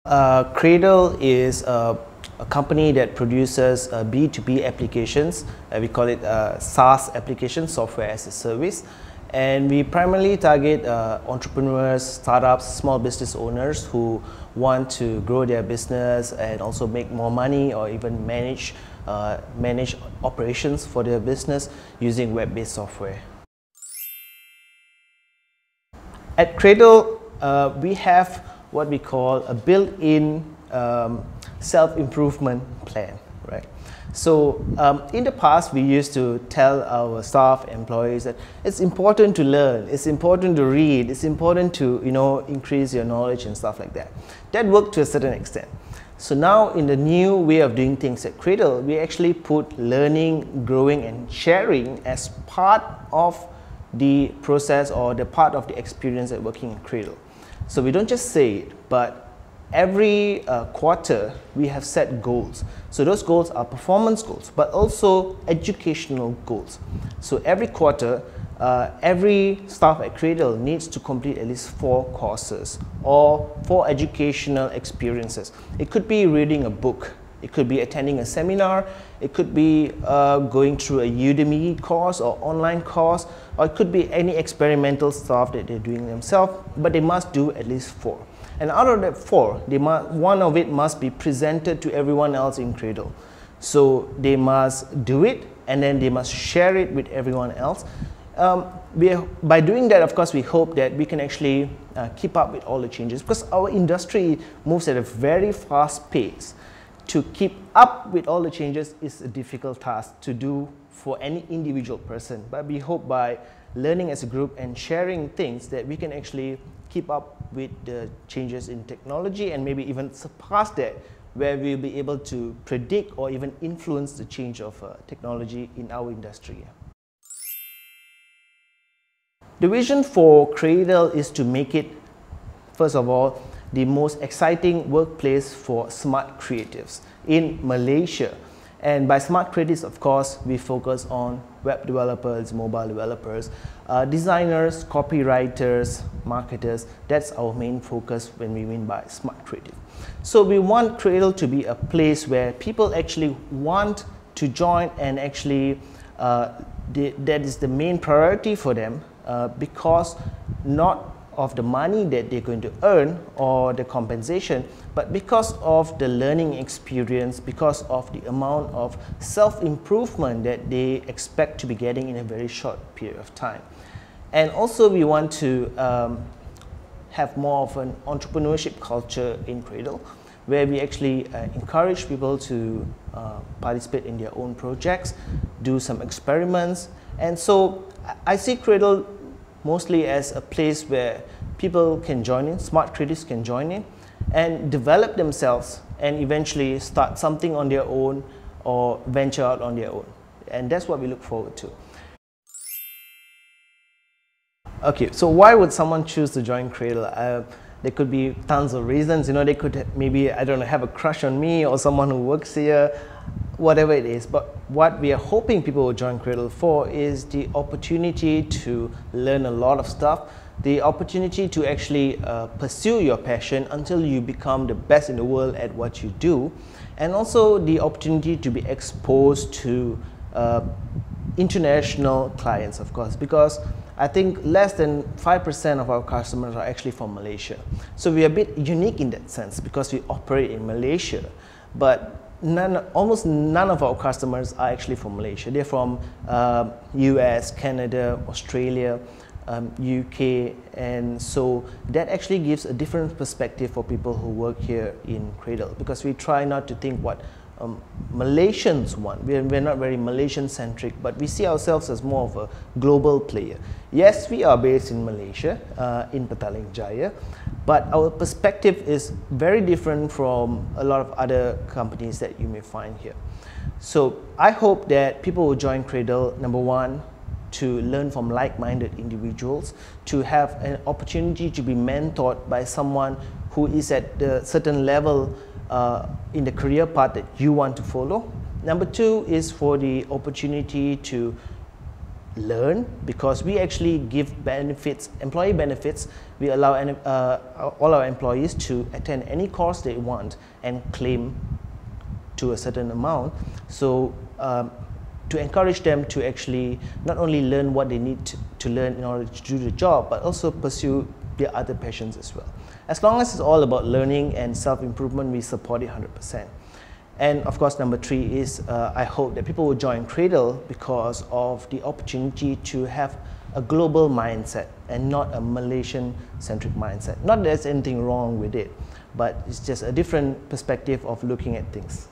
Kreydle is a company that produces B2B applications. We call it SaaS application, software as a service. And we primarily target entrepreneurs, startups, small business owners who want to grow their business and also make more money or even manage operations for their business using web-based software. At Kreydle, we have what we call a built-in self-improvement plan, right? So in the past, we used to tell our staff, employees that it's important to learn, it's important to read, it's important to increase your knowledge and stuff like that. That worked to a certain extent. So now in the new way of doing things at Kreydle, we actually put learning, growing and sharing as part of the process or the part of the experience at working at Kreydle. So we don't just say it, but every quarter we have set goals. So those goals are performance goals, but also educational goals. So every quarter, every staff at Kreydle needs to complete at least 4 courses or 4 educational experiences. It could be reading a book, it could be attending a seminar, it could be going through a Udemy course or online course, or it could be any experimental stuff that they're doing themselves, but they must do at least 4. And out of that 4, one of it must be presented to everyone else in Kreydle. So they must do it and then they must share it with everyone else. By doing that, of course, we hope that we can actually keep up with all the changes, because our industry moves at a very fast pace. To keep up with all the changes is a difficult task to do for any individual person. But we hope by learning as a group and sharing things that we can actually keep up with the changes in technology and maybe even surpass that, where we'll be able to predict or even influence the change of technology in our industry. The vision for Kreydle is to make it, first of all, the most exciting workplace for smart creatives in Malaysia. And by smart creatives, of course, we focus on web developers, mobile developers, designers, copywriters, marketers. That's our main focus when we mean by smart creative. So we want Kreydle to be a place where people actually want to join, and actually that is the main priority for them, because not of the money that they're going to earn or the compensation, but because of the learning experience, because of the amount of self-improvement that they expect to be getting in a very short period of time. And also we want to have more of an entrepreneurship culture in Kreydle, where we actually encourage people to participate in their own projects, do some experiments. And so I see Kreydle mostly as a place where people can join in, smart creatives can join in and develop themselves and eventually start something on their own or venture out on their own. And that's what we look forward to. Okay, so why would someone choose to join Kreydle? There could be tons of reasons. They could maybe, I don't know, have a crush on me or someone who works here, whatever it is. But what we are hoping people will join Kreydle for is the opportunity to learn a lot of stuff, the opportunity to actually pursue your passion until you become the best in the world at what you do, and also the opportunity to be exposed to international clients, of course, because I think less than 5% of our customers are actually from Malaysia. So we are a bit unique in that sense because we operate in Malaysia, but almost none of our customers are actually from Malaysia. They're from US, Canada, Australia, UK, and so that actually gives a different perspective for people who work here in Kreydle, because we try not to think what Malaysians want. We're not very Malaysian-centric, but we see ourselves as more of a global player. Yes, we are based in Malaysia, in Petaling Jaya, but our perspective is very different from a lot of other companies that you may find here. So I hope that people will join Kreydle, number one, to learn from like-minded individuals, to have an opportunity to be mentored by someone who is at a certain level in the career path that you want to follow. Number two is for the opportunity to learn, because we actually give benefits, employee benefits. We allow all our employees to attend any course they want and claim to a certain amount. So to encourage them to actually not only learn what they need to learn in order to do the job, but also pursue their other passions as well. As long as it's all about learning and self-improvement, we support it 100%. And of course, number 3 is I hope that people will join Kreydle because of the opportunity to have a global mindset and not a Malaysian-centric mindset. Not that there's anything wrong with it, but it's just a different perspective of looking at things.